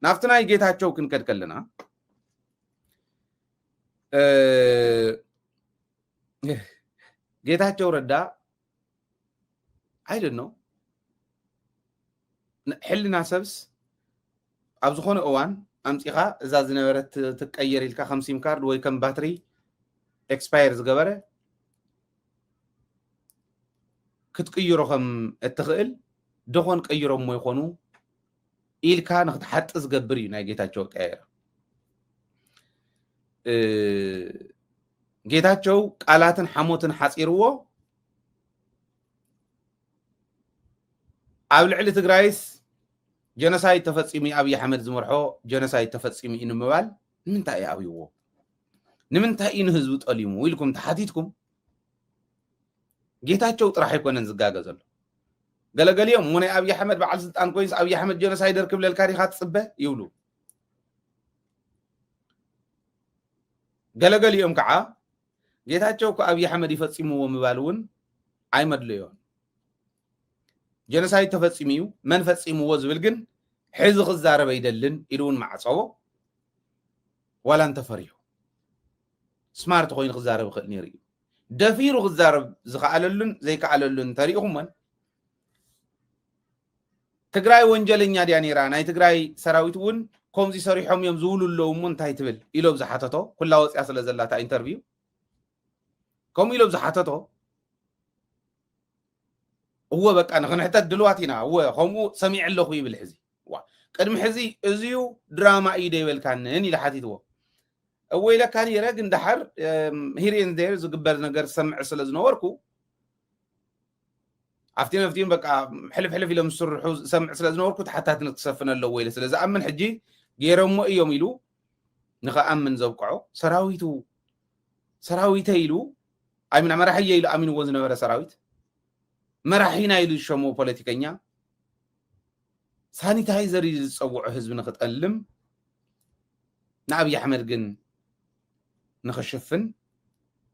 ናፍትናይ ጌታቸው ክንከድከልና ጌታቸው ረዳ I don't know ሕልና ሰብስ ኣብ ዝኾነ እዋን ኣምፂኻ እዛ ዝነበረት ትቀየር ኢልካ ከም ሲም ካርድ ወይ ከም ባትሪ ኤክስፓየር ዝገበረ ክትቅይሮ ከም እትኽእል ደኾን ቀይሮም ሞ ይኾኑ ኢልካ ንክትሓጥ ዝገብር እዩ ናይ ጌታቸው ቀየረ ጌታቸው ቃላትን ሓሞትን ሓፂርዎ ኣብ ልዕሊ ትግራይስ ጀነሳይድ ተፈፂሙ ኣብይ ኣሕመድ ዝመርሖ ጀነሳይድ ተፈፂሙ እዩ ንምባል ንምንታይ ኣብይዎ ንምንታይ እዩ ንህዝቡ ጠሊሙ ኢልኩም ተሓቲትኩም ጌታቸው ጥራሕ ኣይኮነን ዝጋገ ዘሎ ገለገሊኦም ሙናይ ኣብይ ኣሕመድ በዓል ስልጣን ኮይንስ ኣብይ ኣሕመድ ጀነሳይደር ክብለልካ ዲኻ ትፅበ ይብሉ ገለገሊኦም ከዓ ጌታቸው ከኣብይ ኣሕመድ ይፈፂምዎ ምባል እውን ኣይመድለዮን ጀነሳይድ ተፈፂሙ እዩ መን ፈፂምዎ ዝብል ግን ሕዚ ክዛረብ ኣይደልን ኢሉ እውን ማዕፀቦ ዋላ እንተፈሪሑ ስማርት ኮይኑ ክዛረብ ይኽእል ነይሩ እዩ ደፊሩ ክዛረብ ዝከኣለሉን ዘይከኣለሉን ተሪኢኹሞን ትግራይ ወንጀለኛ ድያ ነይራ ናይ ትግራይ ሰራዊት እውን ከምዚ ሰሪሖም እዮም ዝብሉ ኣለዉ እሞ እንታይ ትብል ኢሎም ዝሓተቶ ኩላ ወፅያ ስለ ዘላታ ኢንተርቪው ከምኡ ኢሎም ዝሓተቶ هو بقى نحتاج دلوقتي نا هو هم سميع له خوي بالحزي قدم حزي ازيو دراما ايدي بالكان اني لحاتيتو اويلا كان يرق اندحر هيرين دير زقبر نجر سمع سلازنوركو عفتين بقى حلف لهم سرحو سمع سلازنوركو حتى تنتصفنا له ويلا سلاز امن حجي غيرهم يوم يلو نخا امن زوقعو سراويته يلو اي من امر حي يلو امين وزن ولا سراويت مراحينا يلو شمو بوليتيكانيا سانيتايزر يصوع حزب نختقلم نابي احمد جن نخشفن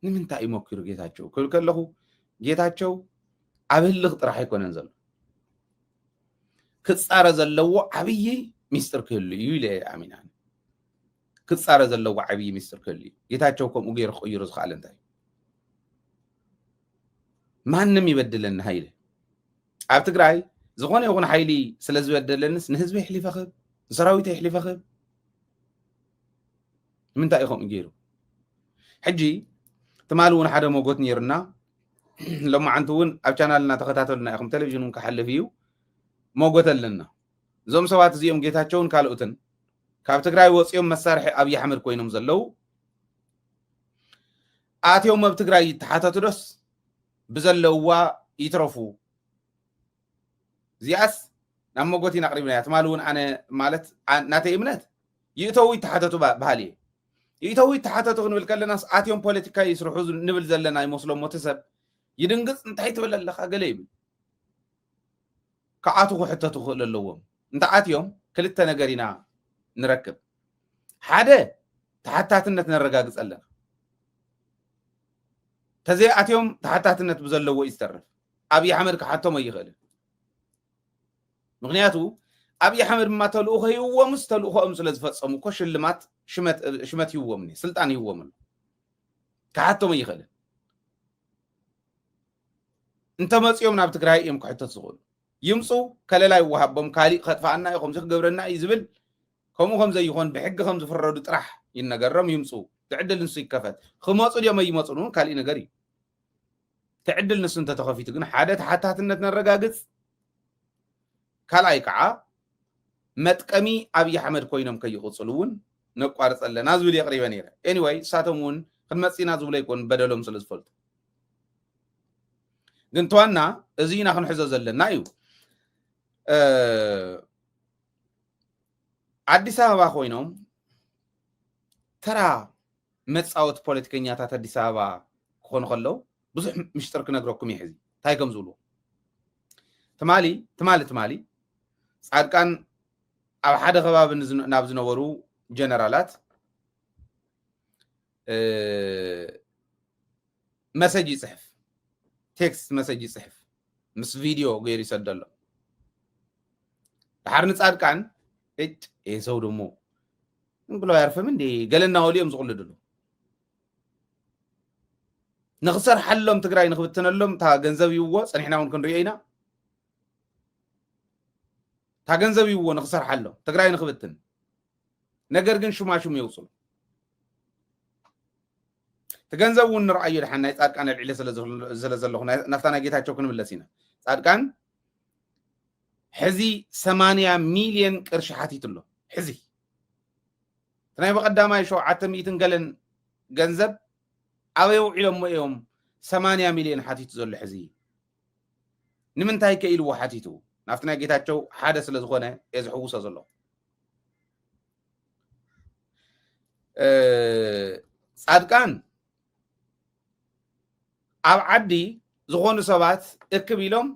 نمنتا يمكرو ጌታቸው ከለሁ ጌታቸው አብልግ ጥራህ ይኮነን ዘሎ ክጻረ ዘለዎ አብይ ሚስጥር ክህሉ ይለ አሚናን ክጻረ ዘለዎ አብይ ሚስጥር ክህሉ ጌታቸው ከም ኡገር ቆይሩ ዝኻለ እንታይ ማንንም ይበድለን ኃይል ኣብ ትግራይ ዝኾነ ይኹን ኃይሊ ስለዝበደለንስ ንህዝቢ ይሕሊፈኽብ ሰራዊት ይሕሊፈኽብ ምንታይ ይኹም ገይሩ ሕጂ ተማሉን ሓደ ሞጎት ነይርና ለማ አንቱን ኣብ ቻናልና ተከታተሉና ይኹም ቴሌቪዥኑን ከሐልፊዩ ሞጎት ኣለና ዞም ሰባት እዚኦም ጌታቸውን ካልኡትን ካብ ትግራይ ወፂኦም መሳርሒ ኣብይ ኣሕመድ ኮይኖም ዘለው ኣትዮም ኣብ ትግራይ ተሓተቱ ደስ بزلوا يترفوا زياس نعم موجودين أقربنا يتمالون أنا مالت ناتي إمنات يتوي تحتتو بهالي يتوي تحتتو نقول كل ناس آتيهم بوليتيكا يسرحوا نبل زلنا يمسلم متسب يدنقص انتحيت ولا لخ قليل كعاتو حتى تخل اللوم انت آتيهم كلتا نجارينا نركب حدا تحتاتنا نرجع لنا تزي أتيهم تحتاتنت بزلوا يسترف أبي أحمد كحتى ما يغلب مغنياتو أبي أحمد ما تلوه هو مستلوه أمثل زفصم وكش اللي مات شمت هو مني سلطان هو منه كحتى ما يغلب أنت ما تيوم نابتك راي يوم كحتى تصغل يمسو كلا لا يوهبهم كالي خطفعنا يخم زخ قبرنا يزبل كمو خمزة يخون بحق خمزة فرادو ترح ينقرم يمسو تعدل نسي كفت خماصو اليوم يمصونون كالي نقري تعدل نس انت تخفيت كن حادث حتى تنتنا الرقاقص كالاي كعا متقمي ابي احمد كوينم كي يقصلون نقارص لنا زول يقريبا نيره anyway ساتمون خدمتينا زول يكون بدلهم سلسفلت ግን ተዋና እዚና ክንሕዞ ዘለና እዩ አዲስ አበባ ኮይኖም ተራ መጻወት ፖለቲከኛታት አዲስ አበባ ኮን ከለው ብዙሕ ምሽጥር ክነግረኩም ይሕዚ ታይ ከም ዝብሉ ትማሊ ጻድቃን ኣብ ሓደ ከባቢ ናብ ዝነበሩ ጀነራላት مسج يصحف تكست مسج يصحف مس فيديو غير يسدله حرن ጻድቃን ايه ሰው ደሞ ብሎ ያርፈም እንዴ ገለና ወሊዮም ዝቁልድሉ ንኽሰር ሓሎም ትግራይ ንኽብትነሎም ታ ገንዘብ ይዎ ፀኒሕና እውን ክንሪኦ ኢና ታ ገንዘብ ይዎ ንኽሰር ሓሎም ትግራይ ንኽብትን ነገር ግን ሹማሹም ይውፅሉ ተገንዘብ እውን ንርአዮ ድሓን ናይ ጻድቃን ልዕለ ስለ ዘለኹ ናፍታ ናይ ጌታቸው ክንምለስ ኢና ጻድቃን ሕዚ 80 ሚልዮን ቅርሺ ሓቲቱሎ ሕዚ ናይ በቀዳማይ 700 ገለን ገንዘብ ኣበይ ውዒሎም እዮም 80 ሚልዮን ሓቲቱ ዘሎ ሕዚ ንምንታይ ከኢልዎ ሓቲቱ ናፍቲ ናይ ጌታቸው ሓደ ስለ ዝኾነ የዝሕውሶ ዘሎ ጻድቃን ኣብ ዓዲ ዝኾኑ ሰባት እክብ ኢሎም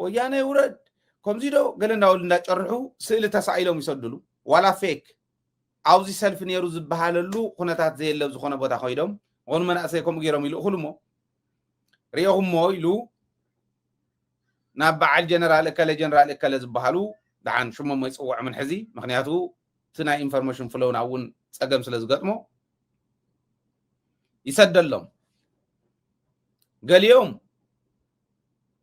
ወያነ ውረድ ከምዚ ዶ ገለና ወል እንዳጨርሑ ስእሊ ተሳኢሎም ይሰድሉ ዋላ ፌክ ኣብዚ ሰልፍ ነይሩ ዝበሃለሉ ኩነታት ዘየለ ዝኾነ ቦታ ኮይዶም ሆን መናእሰይ ከምኡ ገይሮም ኢሉ እኽልሞ ሪኦኹሞ ኢሉ ናብ በዓል ጀነራል እከለ ዝበሃሉ ድሓን ሽሞም ይፅውዕ ምን ሕዚ ምክንያቱ እቲ ናይ ኢንፎርሜሽን ፍሎውና እውን ፀገም ስለ ዝገጥሞ ይሰደሎም ገሊኦም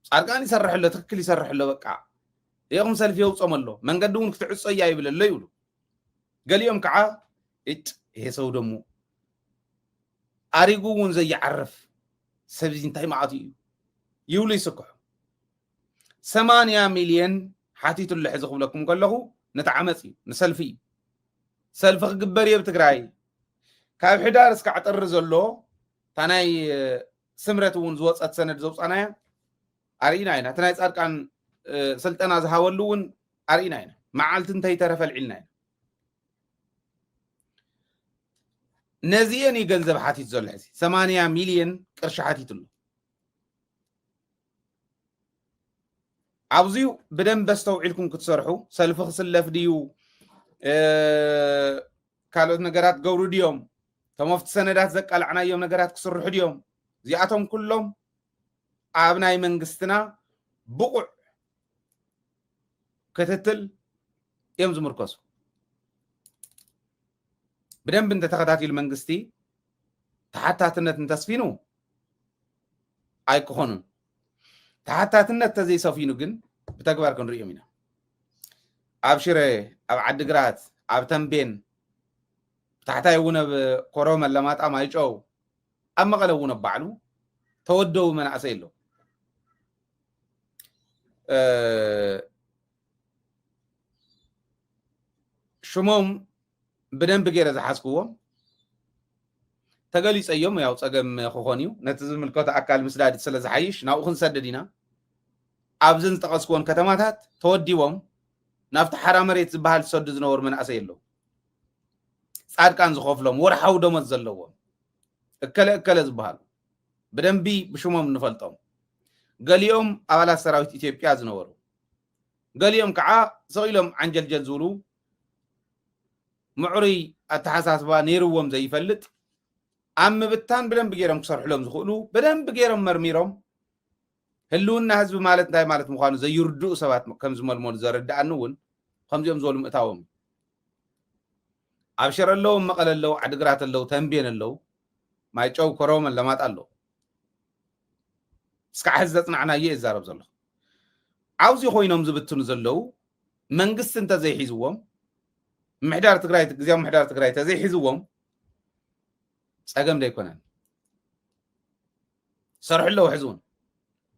ጻድቃን ይሰርሕ ኣሎ ትክክል ይሰርሕ ኣሎ በቃ ይኹም ሰልፍ የውፆም ኣሎ መንገዲ እውን ክትዕፆ እያ ይብለሎ ይብሉ ገሊኦም ከዓ ይሄ ሰው ደሞ ኣሪጉ እውን ዘይዓርፍ ሰብዚ እንታይ ማዓቱ እዩ ይብሉ ይስክሑ 80 ሚልዮን ሓቲቱሉ ሕዚ ክብለኩም ከለኹ ነቲ ዓመፅ እዩ ንሰልፊ እዩ ሰልፊ ክግበር እዩ ብትግራይ ካብ ሕዳር እስካዕ ጥሪ ዘሎ እታ ናይ ስምረት እውን ዝወፀት ሰነድ ዘውፃናያ ኣርኢና ኢና እቲ ናይ ጻድቃን ስልጠና ዝሃበሉ እውን ኣርኢና ኢና መዓልቲ እንተይተረፈ ልዒልና ኢና ነዚአን እዩ ገንዘብ ሓቲቱ ዘሎ ሕዚ 80 ሚልዮን ቅርሺ ሓቲቱሉ ኣብዚዩ ብደንብ ዝተውዒልኩም ክትሰርሑ ሰልፊ ክስለፍ ድዩ ካልኦት ነገራት ገብሩ ድዮም ተመፍቲ ሰነዳት ዘቃልዕናዮም ነገራት ክስርሑ ድዮም እዚኣቶም ኩሎም ኣብ ናይ መንግስትና ብቁዕ ክትትል እዮም ዝምርኮሱ بدن بنت تخداتي المنجستي تحتاتنت نتسفينو أي كهونن تحتاتنت تزي سفينو جن بتكبر كن ريمينا أبشرة أب عدقرات أب تنبين تحتاي ونا بكوروما لمات أما يجوا أما قالوا بعلو تودوا من عسيلو شموم بدن بغير زحاسكوهم تقاليس أيام ياو تقام خوخونيو نتزم الكوتا أكال مسلاد سلا زحايش ناوخن سددينا أبزن تقاسكوان كتماتات توديوهم نافت حرامريت زبهال سود زنور من عسيلو سعد كان زخوف لهم ورحاو دومت زلوهم اكلا زبهال بدن بي بشموم نفلتهم قال يوم أولا سراويت إثيوبيا زنورو قال يوم كعا صغيلهم عن جلجل زولو معري التحساسبا نيروهم زي فلت عم بتان بدن بغيرهم كسرح لهم زخولو بدن بغيرهم مرميرهم هلونا حزب مالت داي مالت مخانو زي يردو سبات كم زمال مول زرد عنون خمزيهم زولم اتاوم ابشر اللو مقل اللو عدقرات اللو تنبين اللو ما يجو كروما لمات اللو اسكا حزتنا عنا يزارب زلو عاوزي خوينهم زبتون زلو منقص انت زي حيزوهم محدار تقراي زيهم محدار تقراي تزي حزوهم صقم دايكونن صرح له حزون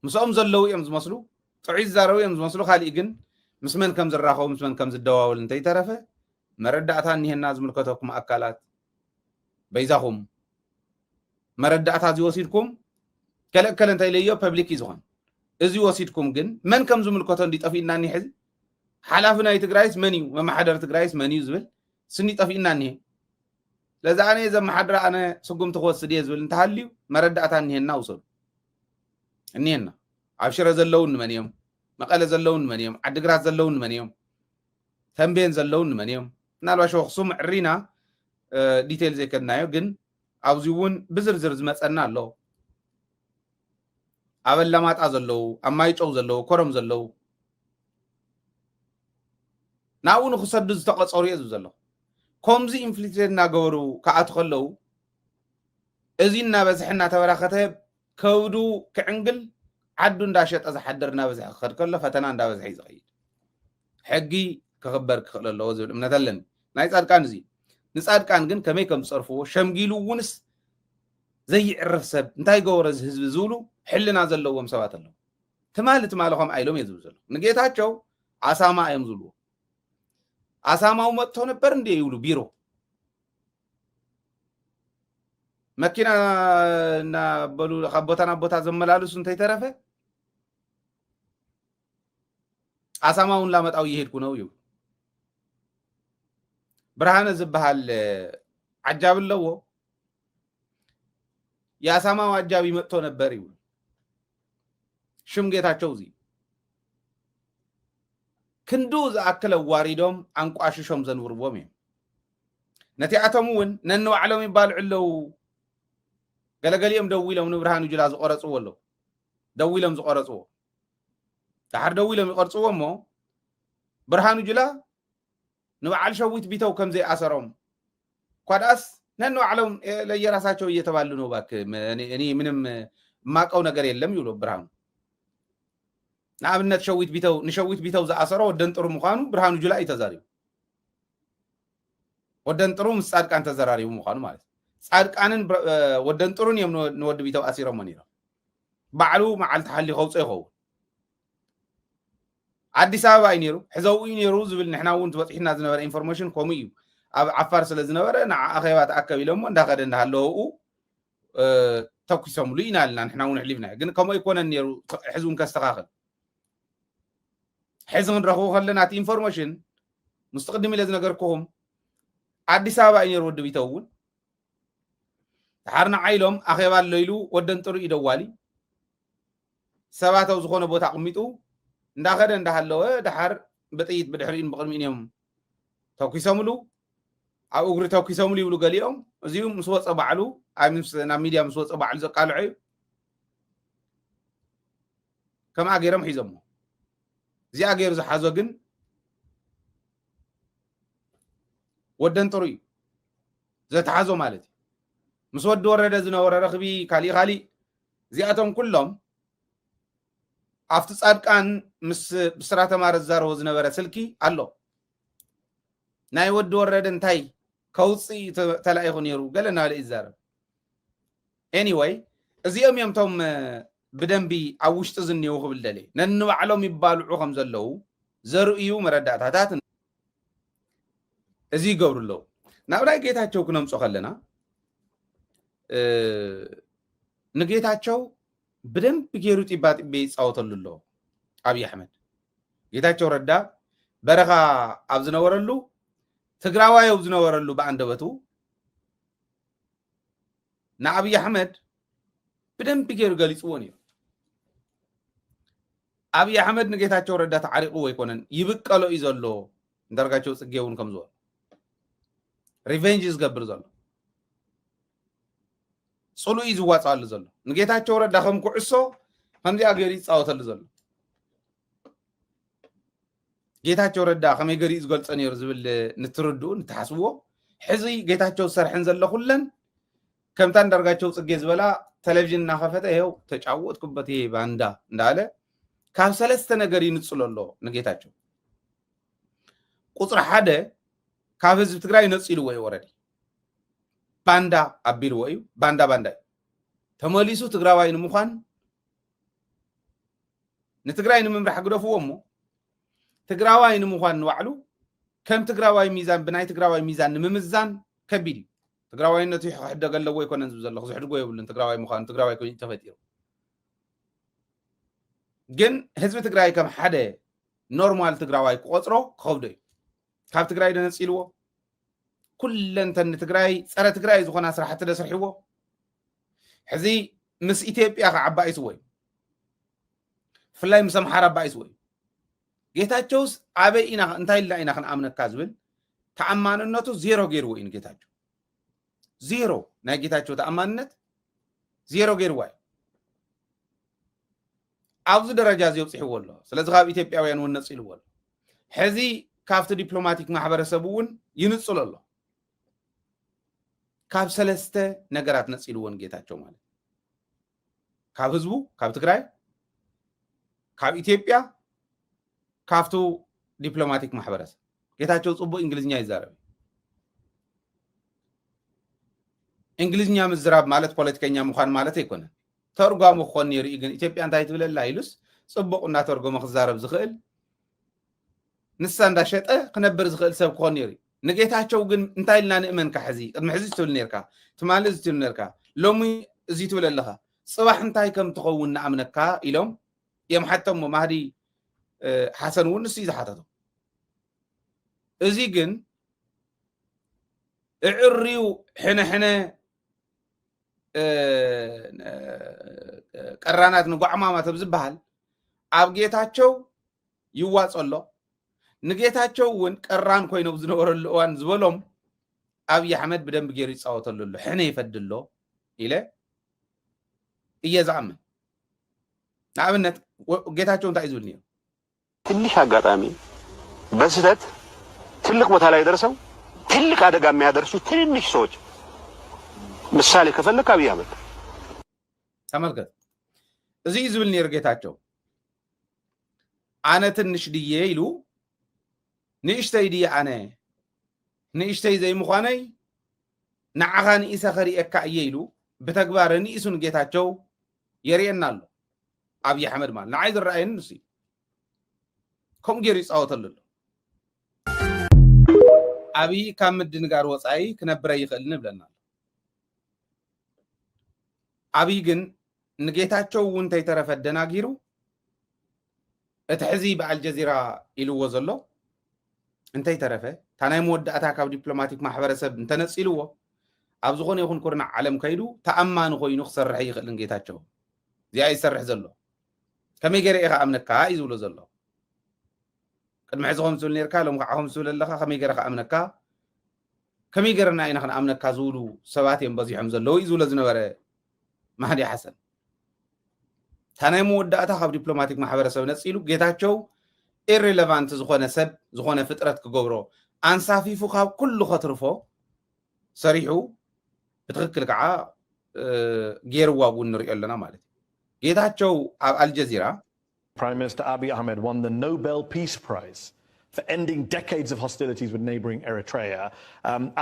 مسوم زلو يم زمسلو طعي زارو يم زمسلو خالي جن مسمن كم زراخو مسمن كم زدواول انت يترفه مردعتا ني الناس ملكتكم اكالات بيزاهم مردعتا زي وسيدكم كل انت ليو بابليك يزون ازي وسيدكم جن من كم زملكتو اندي طفينا ني حز حلافنا يتقرايس منيو ما حدر تقرايس منيو زبل سني طفينا ني لذا انا اذا ما حدر انا سقم تخوص دي زبل انت حليو مردعتا ني هنا وصل اني هنا عبشره زلون منيوم مقاله زلون منيوم عدقرات زلون منيوم تنبين زلون منيوم نالوا شو خصوم عرينا ديتيل زي كنايو جن عاوزيون بزرزر زمصنا الله أبل لمات أزلو أما يجوا زلو كرم زلو ናውን ክሰዱ ዝተቀፀሩ እዩ ዘሎ ከምዚ ኢንፍሊትድ እናገበሩ ከኣቱ ከለው እዚ እናበዝሕና ተበራኸተ ከውዱ ክዕንግል ዓዱ እንዳሸጠ ዝሓድር እናበዝሕ ክኸድ ከሎ ፈተና እንዳበዝሕ እዩ ዝኸይድ ሕጊ ክኽበር ክኽእል ኣለዎ ዝብል እምነት ኣለኒ ናይ ጻድቃን እዚ ንጻድቃን ግን ከመይ ከም ዝፀርፍዎ ሸምጊሉ እውንስ ዘይዕርፍ ሰብ እንታይ ገበረ እዚ ህዝቢ ዝብሉ ሕልና ዘለዎም ሰባት ኣለዉ ትማሊ ከም ኣይሎም እየ ዝብል ዘሎ ንጌታቸው ኣሳማ እዮም ዝብልዎ ኣሳማው መጥቶ ነበር እንዴ ይብሉ ቢሮ መኪና እና በሉ ካብ ቦታ ናብ ቦታ ዘመላልሱ እንተይተረፈ ኣሳማውን ላመጣው እየሄድኩ ነው ይብሉ ብርሃነ ዝበሃል ዓጃብ ኣለዎ የአሳማው አጃቢ መጥቶ ነበር ይብሉ ሽም ጌታቸው እዚ ክንዱ ዝኣክለ ዋሪዶም አንቋሽሾም ዘንብርዎም እዮም ነቲኣቶም እውን ነንባዕሎም ይባልዑ ኣለው ገለገሊኦም ደው ኢሎም ንብርሃኑ ጁላ ዝቆረፅዎ ኣለው ደው ኢሎም ዝቆረፅዎ ድሓር ደው ኢሎም ይቆርፅዎ እሞ ብርሃኑ ጁላ ንበዓል ሸዊት ቢተው ከም ዘይኣሰሮም ኳዳስ ነንባዕሎም ለየራሳቸው እየተባሉ ነው እባክህ እኔ ምንም ማቀው ነገር የለም ይብሉ ብርሃኑ ንኣብነት ንሸዊት ቢተው ዝኣሰሮ ወደን ጥሩ ምዃኑ ብርሃኑ ጁላ ተዛሪቡ ወደን ጥሩ ምስ ጻድቃን ተዘራሪቡ ምዃኑ ማለት ጻድቃንን ወደን ጥሩን እዮም ንወዲ ቢተው ኣሲሮም ነይሮም ባዕሉ መዓልቲ ሓሊ ከውፅኦ ይኸውን አዲስ አበባ እዩ ነይሩ ሕዘው እዩ ነይሩ ዝብል ንሕና እውን ትበፂሕና ዝነበረ ኢንፎርሜሽን ከምኡ እዩ ኣብ ዓፋር ስለ ዝነበረ ንኣኼባ ተኣከብ ኢሎሞ እንዳኸደ እንዳሃለዉ ተኪሶምሉ ኢና ኣለና ንሕና እውን ሕሊፍና ግን ከምኡ ኣይኮነን ነይሩ ሕዚ እውን ከስተኻኽል ሕዚ ክንረኽቦ ከለና እቲ ኢንፎርሜሽን ምስ ትቅድም ኢለ ዝነገርክኹም አዲስ አበባ እዩ ነይሩ ወዲ ቢተው እውን ድሓር ንዓኢሎም ኣኼባ ኣሎ ኢሉ ወደን ጥሩ ይደዋሊ ሰባት ኣብ ዝኾነ ቦታ ቅሚጡ እንዳኸደ እንዳሃለወ ድሓር ብጥይት ብድሕሪኡን ብቅድሚኡን እዮም ተኪሶምሉ ኣብ እግሪ ተኪሶምሉ ይብሉ ገሊኦም እዚኡ ምስ ወፀ ባዕሉ ናብ ሚድያ ምስ ወፀ ባዕሉ ዘቃልዑ እዩ ከምኣ ገይሮም ሒዞሞ እዚኣ ገይሩ ዝሓዞ ግን ወደን ጥሩ እዩ ዘተሓዞ ማለት እዩ ምስ ወዲ ወረደ ዝነበረ ረኽቢ ካሊእ እዚኣቶም ኩሎም ኣብቲ ጻድቃን ምስ ብስራተ ማረት ዛረቦ ዝነበረ ስልኪ ኣሎ ናይ ወዲ ወረደ እንታይ ከውፅእ ተላኢኹ ነይሩ ገለ እናበለ ይዛረብ ኤኒዌይ እዚኦም እዮም ቶም ብደንቢ ኣብ ውሽጢ ዝኔው ክብል ደልየ ነንባዕሎም ይባልዑ ከም ዘለው ዘርእዩ መረዳእታታት እዚ ይገብሩ ኣለዉ ናብ ናይ ጌታቸው ክነምፆ ከለና ንጌታቸው ብደንብ ገይሩ ጢባጢቤ ይፃወተሉ ኣሎ ኣብይ ኣሕመድ ጌታቸው ረዳ በረኻ ኣብ ዝነበረሉ ትግራዋይ ኣብ ዝነበረሉ በኣንደበቱ ንኣብይ ኣሕመድ ብደንብ ገይሩ ገሊፅዎ ነይሩ ኣብይ ኣሕመድ ንጌታቸው ረዳ ተዓሪቑዎ ኣይኮነን ይብቀሎ እዩ ዘሎ እንዳርጋቸው ፅጌ እውን ከም ዝበሉ ሪቨንጅ ዝገብር ዘሎ ጽሉይ ዝዋጻሉ ዘሎ ንጌታቸው ረዳ ከም ኩዕሶ ከምዚኣ ገይሩ ይፃወተሉ ዘሎ ጌታቸው ረዳ ከመይ ገይሩ ዝገልጾ ነይሩ ዝብል ንትርድኡ ንትሓስብዎ ሕዚ ጌታቸው ዝሰርሐን ዘሎ ኩለን ከምታ እንዳርጋቸው ፅጌ ዝበላ ቴሌቪዥን እናኸፈተ ይኸው ተጫወትኩበት ይሄ ባንዳ እንዳለ ካብ ሰለስተ ነገር ይንፅሎ ኣሎ ንጌታቸው ቁፅሪ ሓደ ካብ ህዝቢ ትግራይ ነፂልዎ እዩ ወረዲ ባንዳ ኣቢልዎ እዩ ባንዳ ተመሊሱ ትግራዋይ ንምዃን ንትግራይ ንምምራሕ ግደፍዎ እሞ ትግራዋይ ንምዃን ንባዕሉ ከም ትግራዋይ ሚዛን ብናይ ትግራዋይ ሚዛን ንምምዛን ከቢድ እዩ ትግራዋይነቱ ይሕደግ ኣለዎ ይኮነን ዝብል ዘለኹ ዝሕድጎ የብሉን ትግራዋይ ምዃኑ ትግራዋይ ኮይኑ ተፈጢሩ ግን ህዝቢ ትግራይ ከም ሓደ ኖርማል ትግራዋይ ክቆፅሮ ክኸብዶ እዩ ካብ ትግራይ ደነፂልዎ ኩለንተን ትግራይ ፀረ ትግራይ ዝኾና ስራሕቲ ደስርሕዎ ሕዚ ምስ ኢትዮጵያ ከዓባይስዎ እዩ ፍላይ ምስ ኣምሓራ ኣባይስዎ እዩ ጌታቸውስ ኣበይ ኢና እንታይ ኢልና ኢና ክንኣምነካ ዝብል ተኣማንነቱ ዜሮ ገይርዎ እዩ ንጌታቸው ዜሮ ናይ ጌታቸው ተኣማንነት ዜሮ ገይርዋ እዩ ኣብዚ ደረጃ እዚ የብፅሕዎ ኣሎ ስለዚ ካብ ኢትዮጵያውያን እውን ነፂልዎ ኣሎ ሕዚ كافت دبلوماتيك محبرسبون ينصل الله كاب سلسته نجارات نصيلون جيتاچو ማለት ካብ ህዝቡ ካብ ትግራይ ካብ ኢትዮጵያ ካፍቱ ዲፕሎማቲክ ማህበረሰብ ጌታቸው ጽቡቅ እንግሊዝኛ ይዛረብ እንግሊዝኛ ምዝራብ ማለት ፖለቲከኛ ምዃን ማለት አይኮነ ተርጓሙ ኾን ይርኢ ግን ኢትዮጵያ እንታይ ትብለላ ይሉስ ጽቡቅና ተርጎሙ ክዛረብ ዝኽእል ንሳ እንዳሸጠ ክነብር ዝኽእል ሰብ ኾን ይርኢ ንጌታቸው ግን እንታይ ልና ንእመን ካሕዚ ቅድሚ ሕዚ ትብል ነርካ ትማልዝ ትብል ነርካ ሎሚ እዚ ትብለለኻ صباح እንታይ ከም ትኸውን ንኣምነካ ኢሎም የም ሓተም ማህዲ ሓሰን ወንስ ይዛሓተቱ እዚ ግን እዕሪው ሕነ ቀራናት ንጓዕማማ ተብዝበሃል ኣብ ጌታቸው ይዋጸሎ ንጌታቸው ወን ቀራን ኮይኖም ዝነበረሉ እዋን ዝበሎም አብይ አሕመድ በደንብ ገይሩ ይጻወተሉ ሕነ ይፈድሎ ኢለ እየዛም ናብነት ጌታቸው እንታይ ይዝብል ነው ትንሽ አጋጣሚ በስህተት ትልቅ ቦታ ላይ ደርሰው ትልቅ አደጋ የሚያደርሱ ትንሽ ሰዎች ምሳሌ ከፈለክ አብይ አህመድ ተመልከት እዚ ይዝብል ነው ጌታቸው አነ ትንሽ ድዬ ይሉ ንእሽተይ ድዬ አነ ንእሽተይ ዘይምዃነይ ንዓኻን ኢሰኸሪኤካ እየ ኢሉ በተግባር ንእሱን ጌታቸው የሪየናል አብይ አህመድ ማለት ንዓይ ዝረአየን ንሲ ከም ገይሩ ይጻወተሉ አብይ ካብ ምድንጋር ወጻይ ክነብረ ይኽእል ንብለና አብይ ግን ንጌታቸው ወንታይ ተረፈ ደናጊሩ እቲ ሕዚ በአልጀዚራ ኢሉዎ ዘሎ እንታይ ተረፈ ታናይ መወዳእታ ካብ ዲፕሎማቲክ ማሕበረሰብ እንተነጽልዎ ኣብ ዝኾነ ይኹን ኩርና ዓለም ከይዱ ተኣማኒ ኮይኑ ክሰርሕ ይኽእል ጌታቸው እዚኣ ይሰርሕ ዘሎ ከመይ ገይረ ኢኻ ኣምነካ ይዝብሎ ዘሎ ቅድሚ ሕዚ ከም ዝብል ነርካ ሎም ከዓ ከም ዝብል ኣለኻ ከመይ ገይረ ኣምነካ ከመይ ገይረና ኢና ክንኣምነካ ዝብሉ ሰባት እዮም በዚሖም ዘለዉ ይዝብሎ ዝነበረ ማህዲ ሓሰን ታናይ መወዳእታ ካብ ዲፕሎማቲክ ማሕበረሰብ ነጽሉ ጌታቸው ኢሬሌቫንት ዝኾነ ሰብ ዝኾነ ፍጥረት ክገብሮ አንሳፊፉ ካብ ኩሉ ኸትርፎ ሰሪሑ بتخكل كعا غير واغون نريالنا ማለት ጌታቸው ኣብ አልጀዚራ Prime Minister Abiy Ahmed won the Nobel Peace Prize for ending decades of hostilities with neighboring Eritrea.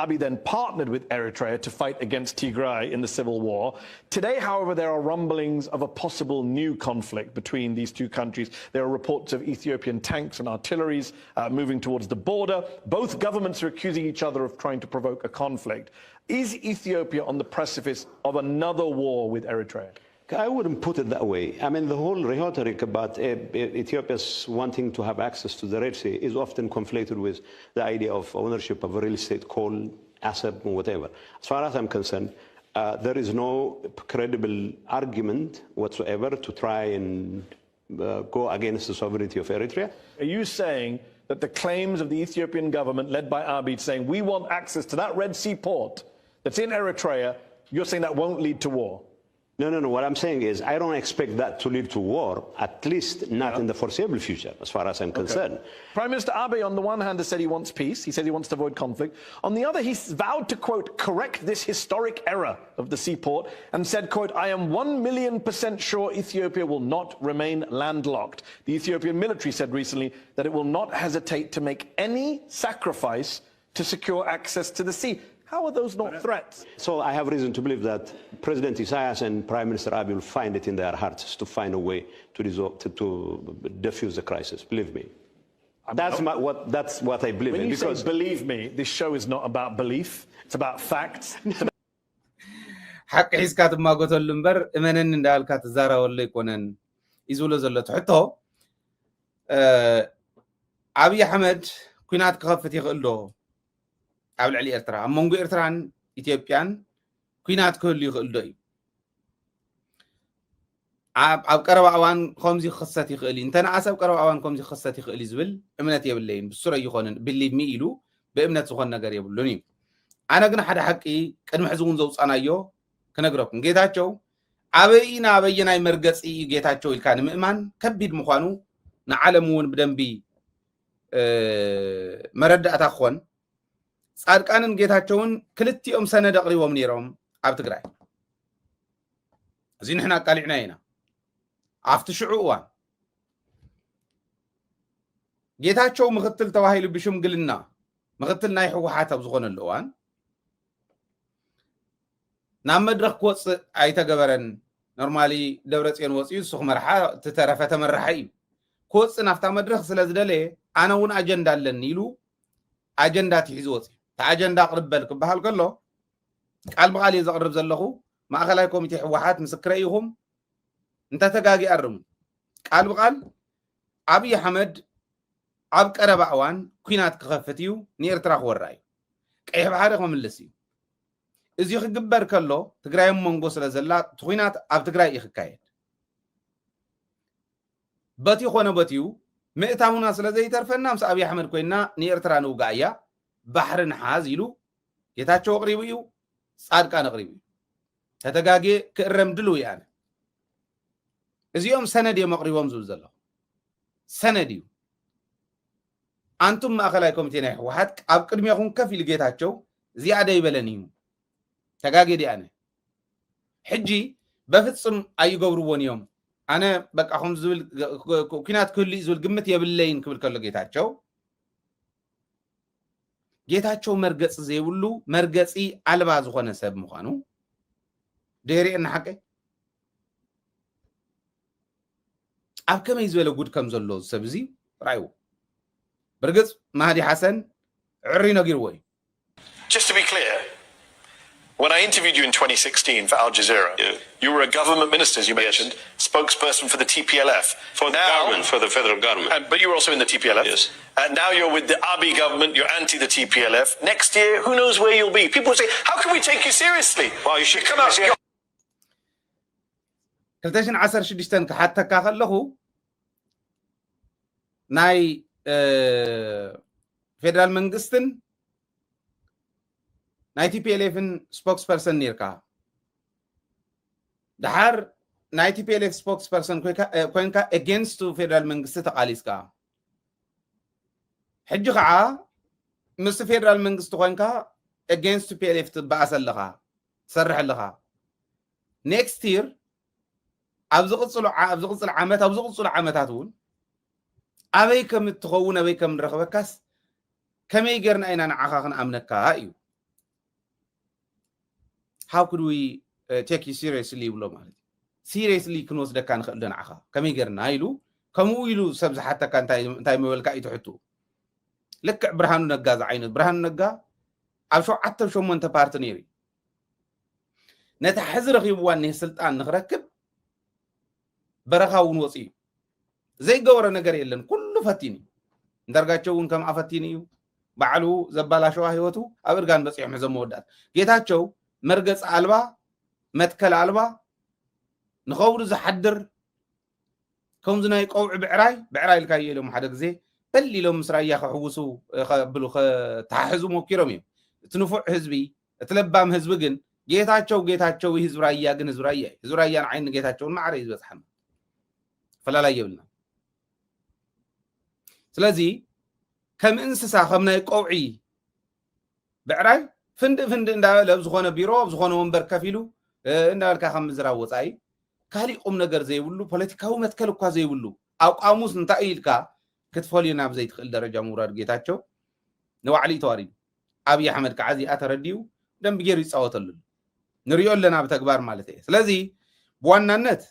Abiy then partnered with Eritrea to fight against Tigray in the civil war. Today, however, there are rumblings of a possible new conflict between these two countries. There are reports of Ethiopian tanks and artilleries moving towards the border. Both governments are accusing each other of trying to provoke a conflict. Is Ethiopia on the precipice of another war with Eritrea? I wouldn't put it that way. I mean, the whole rhetoric about Ethiopia's wanting to have access to the Red Sea is often conflated with the idea of ownership of a real estate, coal, asset, or whatever. As far as I'm concerned, there is no credible argument whatsoever to try and go against the sovereignty of Eritrea. Are you saying that the claims of the Ethiopian government, led by Abiy, saying we want access to that Red Sea port that's in Eritrea, you're saying that won't lead to war? No. What I'm saying is I don't expect that to lead to war, at least not in the foreseeable future, as far as I'm concerned. Prime Minister Abiy, on the one hand, has said he wants peace. He said he wants to avoid conflict. On the other, he's vowed to, quote, correct this historic error of the seaport and said, quote, I am 1,000,000% sure Ethiopia will not remain landlocked. The Ethiopian military said recently that it will not hesitate to make any sacrifice to secure access to the sea. How are those not threats? So I have reason to believe that President Isaias and Prime Minister Abiy will find it in their hearts to find a way to resolve, to defuse the crisis. Believe me. That's what I believe when in. You because say believe me, this show is not about belief. It's about facts. حق حسكات ما قلت اللمبر إمنن እንዳልካት ዛራ ወለ ይኮነን ይዝብሎ ዘሎ ትሕቶ አብይ አህመድ ኩናት ክኸፍት ይኽእል ዶ ኣብ ልዕሊ ኤርትራ ኣብ መንጎ ኤርትራን ኢትዮጵያን ኩናት ክህሉ ይኽእል ዶ እዩ ኣብ ቀረባ እዋን ከምዚ ክኸሰት ይኽእል እዩ እንተነኣሰ ኣብ ቀረባ እዋን ከምዚ ክኸሰት ይኽእል እዩ ዝብል እምነት የብለይን ብሱረ ይኾንን ብሊቭ ሚ ኢሉ ብእምነት ዝኾን ነገር የብሉን እዩ ኣነ ግን ሓደ ሓቂ ቅድሚ ሕዚ እውን ዘውፃናዮ ክነግረኩም ጌታቸው ኣበይና ኣበየናይ መርገፂ እዩ ጌታቸው ኢልካ ንምእማን ከቢድ ምዃኑ ንዓለም እውን ብደንቢ መረዳእታ ክኾን ጻድቃንን ጌታቸውን ክልቲኦም ሰነድ ኣቕሪቦም ነይሮም ኣብ ትግራይ እዚ ንሕና ኣቃሊዕና ኢና ኣብቲ ሽዑ እዋን ጌታቸው ምክትል ተባሂሉ ብሽምግልና ምክትል ናይ ሕወሓት ኣብ ዝኾነሉ እዋን ናብ መድረኽ ክወፅእ ኣይተገበረን ኖርማሊ ደብረጽዮን ወፅዩ እሱ ክመርሓ ተተረፈ ተመራሒ እዩ ክወፅእ ናፍታ መድረኽ ስለ ዝደለየ ኣነ እውን ኣጀንዳ ኣለኒ ኢሉ ኣጀንዳ ትሒዙ ወፅዩ እቲ ኣጀንዳ ኣቕርበል ክበሃል ከሎ ቃል ብቓል እየ ዘቕርብ ዘለኹ ማእኸላይ ኮሚቴ ሕወሓት ምስክረ ኢኹም እንተተጋጊ ኣርሙ ቃል ብቓል ኣብይ ኣሕመድ ኣብ ቀረባ እዋን ኩናት ክኸፍት እዩ ንኤርትራ ክወራ እዩ ቀይሕ ባሕሪ ክምልስ እዩ እዚ ክግበር ከሎ ትግራይ መንጎ ስለ ዘላ ኩናት ኣብ ትግራይ እዩ ክካየድ በቲ ኮነ በቲዩ ምእታሙና ስለ ዘይተርፈና ምስ ኣብይ ኣሕመድ ኮይና ንኤርትራ ንውጋእ እያ ባሕሪ ንሓዝ ኢሉ ጌታቸው ኣቕሪቡ እዩ ጻድቃን ኣቕሪቡ እዩ ተተጋጊ ክእረም ድልው እየ ኣነ እዚኦም ሰነድ እዮም ኣቕሪቦም ዝብል ዘለኹ ሰነድ እዩ አንቱም ማእኸላይ ኮሚቴ ናይ ሕወሓት ኣብ ቅድሚኹም ከፍ ኢሉ ጌታቸው ዝያደ ይበለን እዩ ተጋጊ ኣነ ሕጂ በፍጹም ኣይገብርዎን እዮም ኣነ በቃ ከም ዝብል ኩናት ክህሉ ዝብል ግምት የብለይን ክብል ከሎ ጌታቸው መርገፂ ዘይብሉ መርገፂ ኣልባ ዝኾነ ሰብ ምዃኑ ድሕሪአና ሓቂ ኣብ ከመይ ዝበለ ጉድ ከም ዘሎ ሰብ እዚ ራእዩ برقص مهدي حسن عرينا قروي. Just to be clear, when I interviewed you in 2016 for Al Jazeera, you were a government minister, as you mentioned, spokesperson for the TPLF. For the government, for the federal government. But you were also in the TPLF. Yes. And now you're with the Abiy government, you're anti the TPLF. Next year, who knows where you'll be? People say, how can we take you seriously? Well, you should come out. كلتاشن عصر شديشتن حتى كاخله ناي ፌደራል መንግስትን ናይ ቲፒኤልኤፍን ስፖክስ ፐርሰን ነርካ ድሓር ናይ ቲፒኤልኤፍ ስፖክስ ፐርሰን ኮይንካ ኤጌንስት ፌደራል መንግስቲ ተቃሊስካ ሕጂ ከዓ ምስ ፌደራል መንግስቲ ኮይንካ ኤጌንስት ቲፒኤልኤፍ ትበኣስ ኣለኻ ትሰርሕ ኣለኻ ኔክስት ይር ኣብ ዝቕፅሉ ዓመታት እውን أبي كم تخون أبي كم رخبكاس كم يجرنا إن أنا عخاخن أمنك أيو how could we take you seriously ولا ما seriously كنوس ده كان خلنا عخا كم يجرنا أيلو كم ويلو سبز حتى كان تاي مولك أي تحطه لك برهان نجاز عينه برهان نجا أو شو حتى شو من تبارتنيري نتحذر غيبوان نسلطان نخركب برخا ونوصي زي قورة نجار يلن كله فتيني درجاتشون كم عفتيني بعلو زبالة شو هيوتو أبرجان بس يحمز مودات جيتاتشو مرجس علبا متكل علبا نخور زحدر كم زنا يقوع بعراي الكاي لهم حدك زي بلي لهم مسرائيا خحوسو بلو تحزو موكيرمي تنفع حزبي تلبام حزبجن جيتاتشو هزرايا عين جيتاتشو ما عريز بس حم فلا لا يبلنا ስለዚህ ከም እንስሳ ከምናይ ቆውዒ ብዕራይ ፍንድ እንዳበለ ዝኾነ ቢሮ ዝኾነ ወንበር ከፊሉ እንዳልካ ከም ዝራብ ወፃይ ካሊቁም ነገር ዘይብሉ ፖለቲካዊ መትከል እኳ ዘይብሉ ኣቋሙስ እንታይ ኢልካ ክትፈልዩ ናብ ዘይትኽእል ደረጃ ምውራድ ጌታቸው ንባዕሉ ተዋሪዱ ኣብይ ኣሕመድ ከዓ እዚኣ ተረዲዩ ደንብ ጌሩ ይፃወተሉ ንሪኦ ኣለና ብተግባር ማለት እዩ ስለዚ ብዋናነት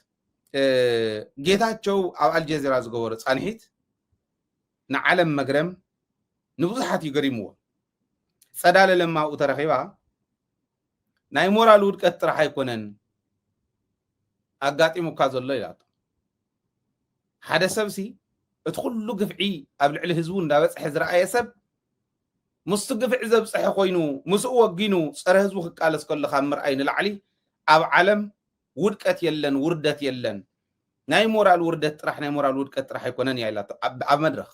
ጌታቸው ኣብ አልጀዚራ ዝገበሮ ፃንሒት ንዓለም መግረም ንብዙሓት ይገሪምዎ ፀዳለ ለማ ተረኺባ ናይ ሞራል ውድቀት ጥራሕ ኣይኮነን ኣጋጢሙካ ዘሎ ኢላቶ ሓደ ሰብሲ እቲ ኩሉ ግፍዒ ኣብ ልዕሊ ህዝቡ እንዳበፅሐ ዝረኣየ ሰብ ምስቲ ግፍዒ ዘብፅሐ ኮይኑ ምስኡ ወጊኑ ፀረ ህዝቡ ክቃለስ ከለካ ምርኣይ ንላዕሊ ኣብ ዓለም ውድቀት የለን ውርደት የለን ናይ ሞራል ውርደት ጥራሕ ናይ ሞራል ውድቀት ጥራሕ ኣይኮነን እያ ኢላቶ ኣብ መድረኽ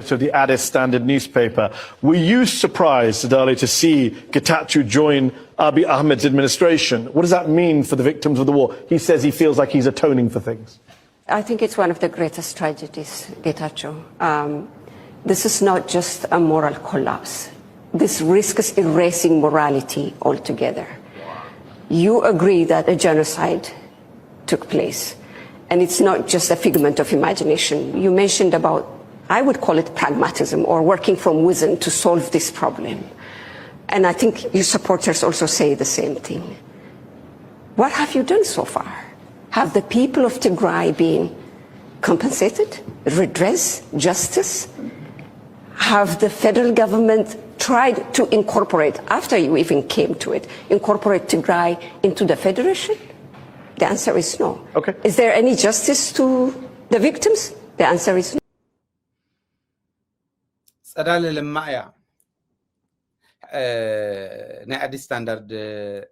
to the Addis Standard newspaper. Were you surprised, Sadali, to see Getachew join Abiy Ahmed's administration? What does that mean for the victims of the war? He says he feels like he's atoning for things. I think it's one of the greatest tragedies, Getachew. this is not just a moral collapse. This risks erasing morality altogether. You agree that a genocide took place, and it's not just a figment of imagination. You mentioned about, I would call it pragmatism or working from within to solve this problem. And I think your supporters also say the same thing. What have you done so far? Have the people of Tigray been compensated, redress, justice? Have the federal government tried to incorporate, after you even came to it, incorporate Tigray into the federation? The answer is no. Okay. Is there any justice to the victims? The answer is no. صدال لما يا نعدي ستاندرد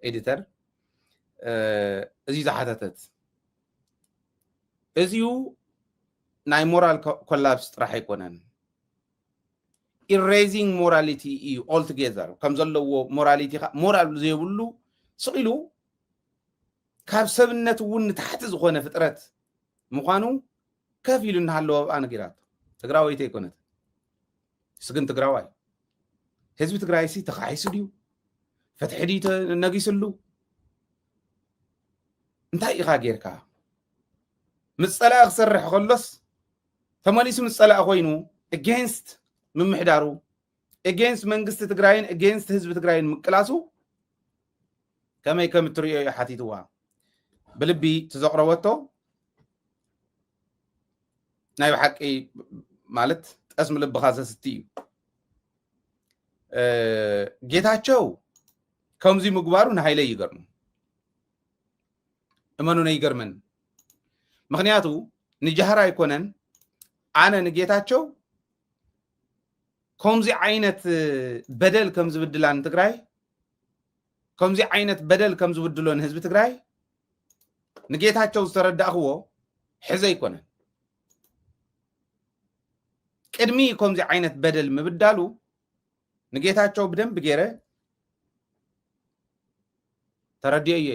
إديتر إذا حدثت إذيو ناي مورال كولابس راح يكونن erasing morality altogether كم زلوا morality moral زي بقولوا سئلوا كاب سبنة ون تحت زخونة فترات مقانو كافيل إنها اللو أنا قرات تقراوي تيكونت سجن تقراوي حزب تقرايسي تقايس ديو فتحدي نقيس له انتهي غيرك مصلا اخسرح خلص ثمانيس مصلا اخوينو against من محدارو against منقست تقراين against حزب تقراين مقلاسو كما يكم تريو حاتيتوا بلبي تزقروتو نايو حقي مالت اسم لب خاصه ستي ጌታቸው ከምዚ ምግባሩ ንሃይለ ይገርም እመኑ ነው ይገርመን ምክንያቱ ንጀሃራ አይኮነን አነ ንጌታቸው ከምዚ አይነት በደል ከምዚ ብድላን ትግራይ ከምዚ አይነት በደል ከምዚ ብድሎን ህዝብ ትግራይ ንጌታቸው ዝተረዳእኽዎ ሕዘ ይኮነን ቅድሚ ከምዚ አይነት በደል ምብዳሉ ንጌታቸው በደንብ ገረ ተረዲየ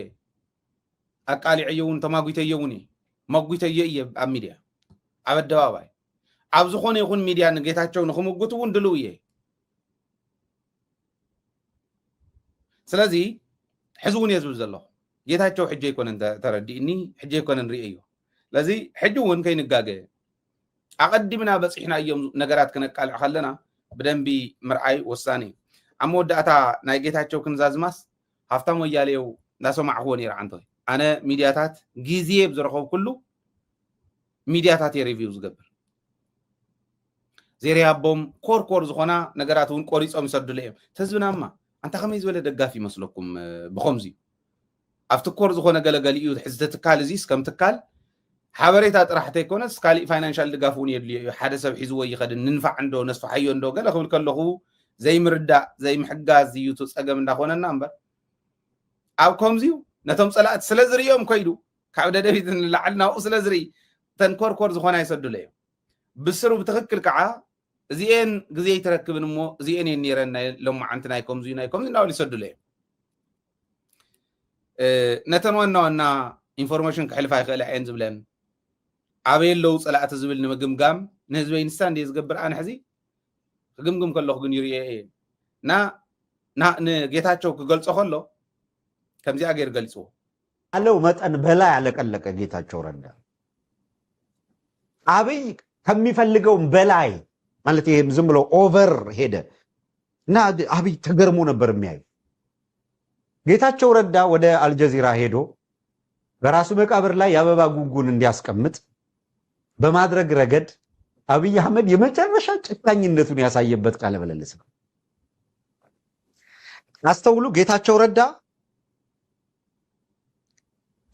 አቃሊዕየውን ተማጉይተየውኒ ማጉይተየ አሚዲያ አበደባባይ አብዝኾነ ይኹን ሚዲያ ንጌታቸው ንኹምጉቱን ድሉየ ስለዚህ ሕዝቡን የዝብ ዘሎ ጌታቸው ሕጀ ይኮነን ተረዲእኒ ሕጀ ይኮነን ሪእዮ ስለዚህ ሕጅውን ከይንጋገ አቀድምና በጽሕና እዮም ነገራት ከነቃልዕ ከለና بدنبي مرعي وساني عمو داتا نايجيتاچو كنزازماس هافتام وياليو ناسو معهوني رعنتوي انا ميدياتات غيزيه بزرخو كله ميدياتات ريفيوز قبل زيري ابوم كور زخونا نغراتون قوريصوم يسدلهم تزبناما انت خميز ولا دغافي مسلكم بخمزي افتكور زخونا غلغليو حزتكال زيس كم تكال حبريتا طرحته يكون سكالي فاينانشال دغافون يدلي حدا سب حيزو يخد ننفع عنده نصف حيو عنده قال اخو كلخو زي مردا زي محجاز يوتو صقم እንዳሆነና አንበር አብ ኮምዚው ነቶም ጸላእት ስለዝሪዮም ኮይዱ ካብ ደደቢት ንላዕልናው ስለዝሪ ተንኮርኮር ዝኾና ይሰዱለዩ ብስሩ ብትክክል ከዓ እዚኤን ግዜ ይተረክብን ሞ እዚኤን የኔረና ለማዓንት ናይ ኮምዚው ናው ሊሰዱለዩ ነተን ዋና ኢንፎርሜሽን ክሕልፋ ይኽእል ዓይን ዝብለን አቤለው ጸላእት ዝብል ንምግምጋም ንህዝበይ ንስታን ዝገብር አነ ሕዚ ግምግም ከለኹ ግን ይርየ ና ንጌታቸው ክገልጾ ከሎ ከምዚ አገር ገልጾ አለው መጠን በላይ ያለቀለቀ ጌታቸው ረዳ አብይ ከሚፈልገው በላይ ማለት ይሄም ዝም ብሎ ኦቨር ሄደ እና አብይ ተገርሞ ነበር የሚያይ ጌታቸው ረዳ ወደ አልጀዚራ ሄዶ በራሱ መቃብር ላይ ያበባ ጉንጉን እንዲያስቀምጥ በማድረግ ረገድ አብይ አህመድ የመጨረሻ ጭካኝነቱን ያሳየበት ቃለ በለልስ ነው። አስተውሉ ጌታቸው ረዳ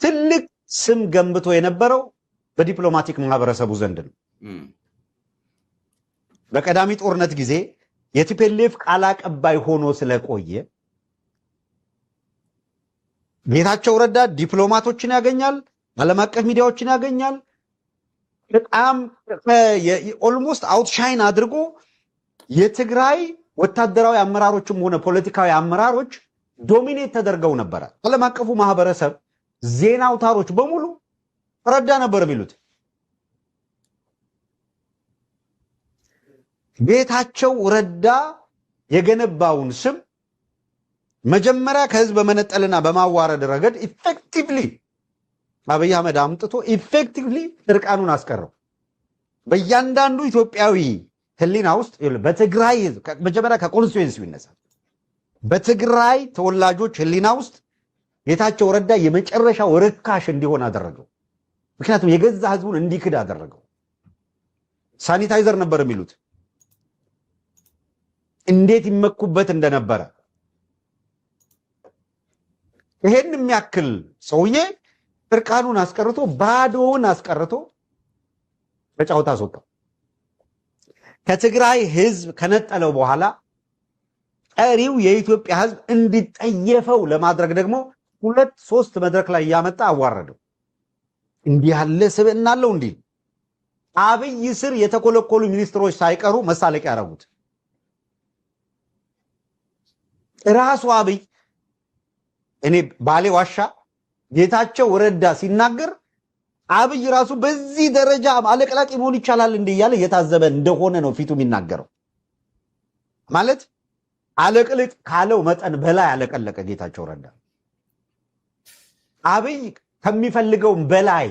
ትልቅ ስም ገንብቶ የነበረው በዲፕሎማቲክ ማህበረሰቡ ዘንድ ነው። በቀዳሚ ጦርነት ጊዜ የቲፒኤልኤፍ ቃል አቀባይ ሆኖ ስለቆየ ጌታቸው ረዳ ዲፕሎማቶችን ያገኛል፣ ዓለም አቀፍ ሚዲያዎችን ያገኛል። በጣም ኦልሞስት አውትሻይን አድርጎ የትግራይ ወታደራዊ አመራሮችም ሆነ ፖለቲካዊ አመራሮች ዶሚኔት ተደርገው ነበር። ዓለም አቀፉ ማህበረሰብ ዜና አውታሮች በሙሉ ረዳ ነበር የሚሉት። ጌታቸው ረዳ የገነባውን ስም መጀመሪያ ከህዝብ በመነጠልና በማዋረድ ረገድ ኢፌክቲቭሊ አብይ አህመድ አምጥቶ ኢፌክቲቭሊ እርቃኑን አስቀረው። በእያንዳንዱ ኢትዮጵያዊ ህሊና ውስጥ በትግራይ መጀመሪያ ከኮንስቲትዌንሲው ይነሳል። በትግራይ ተወላጆች ህሊና ውስጥ ጌታቸው ረዳ የመጨረሻው ርካሽ እንዲሆን አደረገው። ምክንያቱም የገዛ ህዝቡን እንዲክድ አደረገው። ሳኒታይዘር ነበር የሚሉት እንዴት ይመኩበት እንደነበረ። ይሄን የሚያክል ሰውዬ እርቃኑን አስቀርቶ ባዶውን አስቀርቶ በጫውታ አስወጣው። ከትግራይ ህዝብ ከነጠለው በኋላ ቀሪው የኢትዮጵያ ህዝብ እንዲጠየፈው ለማድረግ ደግሞ 2-3 መድረክ ላይ ያመጣ አዋረደው። እንዲህ ያለ ስብዕና አለው። እንዲህ አብይ ስር የተኮለኮሉ ሚኒስትሮች ሳይቀሩ መሳለቂያ ያደረጉት ራሱ አብይ። እኔ ባሌ ዋሻ ጌታቸው ረዳ ሲናገር አብይ ራሱ በዚህ ደረጃ አለቅላቂ መሆን ይቻላል እንዴ እያለ የታዘበ እንደሆነ ነው ፊቱ የሚናገረው። ማለት አለቅልቅ ካለው መጠን በላይ አለቀለቀ ጌታቸው ረዳ። አብይ ከሚፈልገው በላይ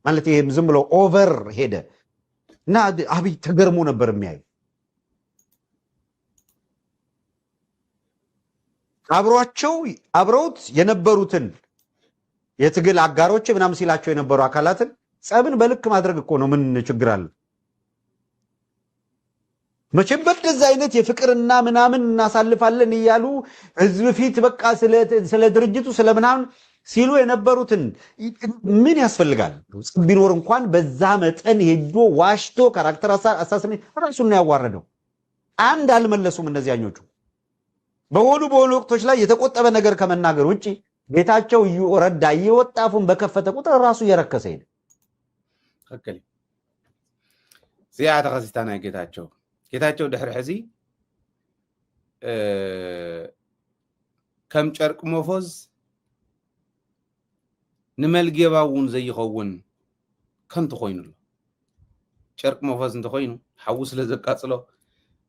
ማለት ይሄም ዝም ብሎ ኦቨር ሄደ እና አብይ ተገርሞ ነበር የሚያይ። አብረውት የነበሩትን የትግል አጋሮች ምናምን ሲላቸው የነበሩ አካላትን ጸብን በልክ ማድረግ እኮ ነው። ምን ችግር አለ? መቼም በደዛ አይነት የፍቅርና ምናምን እናሳልፋለን እያሉ ህዝብ ፊት በቃ ስለ ድርጅቱ ስለምናምን ሲሉ የነበሩትን ምን ያስፈልጋል? ቢኖር እንኳን በዛ መጠን ሄዶ ዋሽቶ ካራክተር አሳስነ ራሱን ነው ያዋረደው። አንድ አልመለሱም እነዚያኞቹ። በሆኑ ወቅቶች ላይ የተቆጠበ ነገር ከመናገር ውጪ ጌታቸው ረዳ እየወጣፉን በከፈተ ቁጥር ራሱ እየረከሰ ሄደ። ተከለ ሲያታ ከስታና ጌታቸው ድሕሪ ሕዚ ከም ጨርቅ መፎዝ ንመልጌባውን ዘይኸውን ከምቲ ኮይኑሎ ጨርቅ መፎዝ እንተ ኮይኑ ሓዊ ስለ ዘቃፅሎ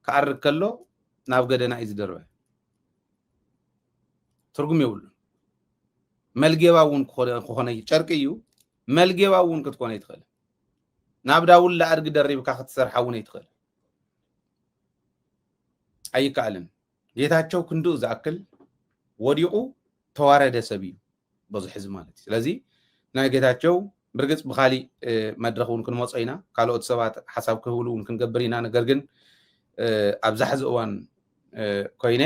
ክዓርግ ከሎ ናብ ገደና እዩ ዝደርበ ትርጉም የብሉ መልጌባውን ክኾነ ጨርቅ እዩ መልጌባውን ክትኮነ ይትኽእል ናብ ዳውላ አድግ ደሪብካ ክትሰርሓ እውን ይትኽእል አይካልን ጌታቸው ክንዱ ዝኣክል ወዲቁ ተዋረደ ሰብ እዩ ብዙ ሕዝብ ማለት ስለዚ ናይ ጌታቸው ብርግጽ ብኻሊ መድረኽ እውን ክንመጽ ኢና ካልኦት ሰባት ሓሳብ ክህብሉ እውን ክንገብር ኢና ነገር ግን ኣብዛ ሕዚ እዋን ኮይነ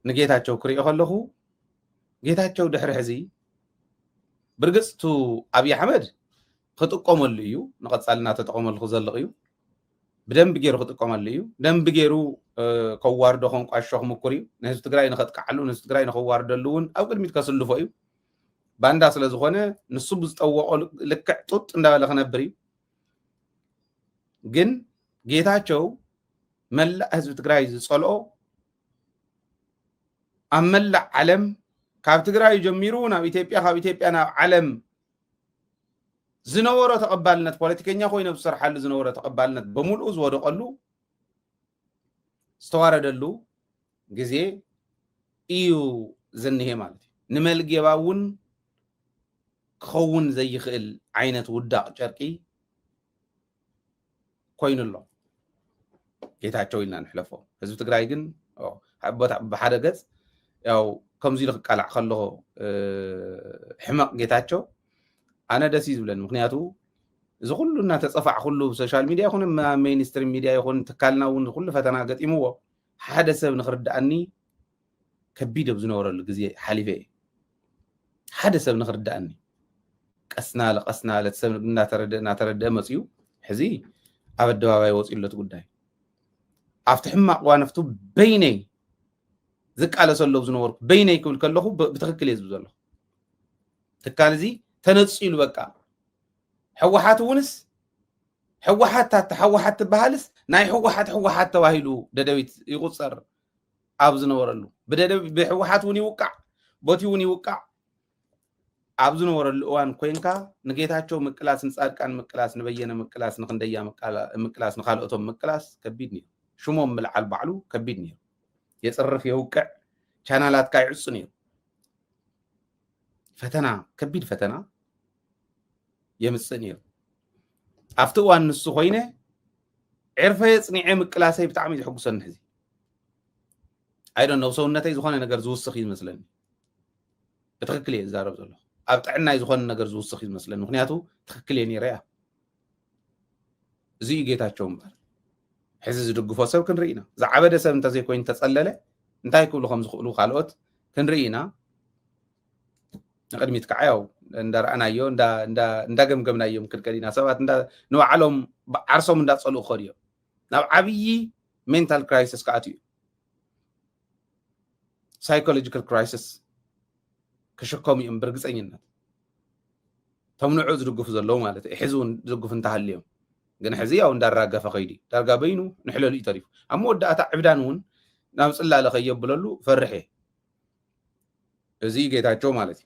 ንጌታቸው ክሪኦ ከለኹ ጌታቸው ድሕሪ ሕዚ ብርግጽ ቱ አብይ አሕመድ ክጥቀመሉ እዩ ንቐጻልና ተጠቀመሉ ዘለቕ እዩ بدم بجيرو خطقم الليو دم بجيرو كوارد خون قاشخ مكوري نهز تግራይ نخطقعلو نهز تግራይ نخواردلون او قدميت كسلفو እዩ ባንዳ ስለዝኾነ ንሱ ብዝጠወቆ ልክዕ ጡጥ እንዳበለ ክነብር እዩ ግን ጌታቸው መላእ ህዝቢ ትግራይ ዝጸልኦ ኣብ መላእ ዓለም ካብ ትግራይ ጀሚሩ ናብ ኢትዮጵያ ካብ ኢትዮጵያ ናብ ዓለም ዝነበረ ተቀባልነት ፖለቲከኛ ኮይኑ ብሰርሓሉ ዝነበረ ተቀባልነት በሙሉ ዝወደቀሉ ዝተዋረደሉ ግዜ እዩ ዝንሄ ማለት እዩ ንመልጌባውን ክኸውን ዘይኽእል ዓይነት ውዳቅ ጨርቂ ኮይኑሎ ጌታቸው ኢልና ንሕለፎ ህዝቢ ትግራይ ግን ብሓደ ገጽ ያው ከምዚ ኢሉ ክቃላዕ ከለኹ ሕማቅ ጌታቸው አነ ደስ ይዝብለን ምክንያቱ እዚ ኩሉ እናተፀፋዕ ኩሉ ሶሻል ሚዲያ ይኹን ሜይንስትሪም ሚዲያ ይኹን ትካልና እውን ኩሉ ፈተና ገጢምዎ ሓደ ሰብ ንኽርዳእኒ ከቢድ ዝነበረሉ ግዜ ሓሊፈ ሓደ ሰብ ንኽርዳእኒ ቀስና ለሰብ እናተረድአ መፅዩ ሕዚ ኣብ ኣደባባይ ወፂሎት ጉዳይ ኣብቲ ሕማቅ ዋነፍቱ በይነይ ዝቃለሰሎ ዝነበርኩ በይነይ ክብል ከለኹ ብትክክል እየ ዝብል ዘለኹ ትካል እዚ ተነፂሉ በቃ ሕወሓት ውንስ ሕወሓት ተሓወሓት ትበሃልስ ናይ ሕወሓት ተባሂሉ ደደቢት ይቁፀር ኣብ ዝነበረሉ ብሕወሓት እውን ይውቃዕ ቦቲ እውን ይውቃዕ ኣብዚ ነበረሉ እዋን ኮይንካ ንጌታቸው ምቅላስ ንጻድቃን ምቅላስ ንበየነ ምቅላስ ንክንደያ ምቅላስ ንኻልኦቶም ምቅላስ ከቢድ ነይሩ ሽሞም ምልዓል ባዕሉ ከቢድ ነይሩ የጽርፍ የውቅዕ ቻናላት ካይዕጹ ነይሩ ፈተና ከቢድ ፈተና የምጽእ ነይሩ ኣብቲ እዋን ንሱ ኮይነ ዕርፈ ጽኒዐ ምቅላሰይ ብጣዕሚ ዝሕጉሰኒ ሕዚ I don't know ሰውነተይ ዝኾነ ነገር ዝውስኽ ይመስለኒ ብትክክል እየ ዝዛረብ ዘሎ ኣብ ጥዕናይ ዝኾነ ነገር ዝውስኽ ይመስለኒ ምክንያቱ ትክክል እየ ነይረ እያ እዚ ጌታቸው እምበር ሕዚ ዝድግፎ ሰብ ክንርኢ ኢና ዝዓበደ ሰብ እንተዘይኮይኑ ተጸለለ እንታይ ክብሉ ከም ዝኽእሉ ካልኦት ክንርኢ ኢና ንቅድሚት ከዓ ያው እንዳረኣናዮ እንዳገምገምናዮም ክንከዲና ሰባት ንባዕሎም ዓርሶም እንዳጸልኡ ኸድ እዮም ናብ ዓብዪ ሜንታል ክራይሲስ ከኣትዩ psychological crisis كشكوم يوم برقصيننا تمنعو زدقف زلو مالتي حزون زدقف انتهاليهم قن حزيا وندار راقا فخيدي دارقا بينو نحلو لي طريف أمو وداء تعبدانون نامس الله لخيب بلالو فرحي زي قيتاچو مالتي